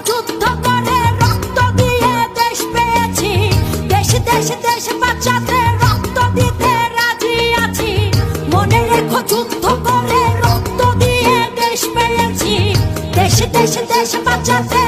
যুদ্ধ করে রক্ত দিয়ে দেশ পেয়েছি, দেশ দেশ দেশ বাঁচাতে রক্ত দিতে রাজি আছি। মনে রেখো যুদ্ধ করে রক্ত দিয়ে দেশ পেয়েছি, দেশ দেশ দেশ বাঁচাতে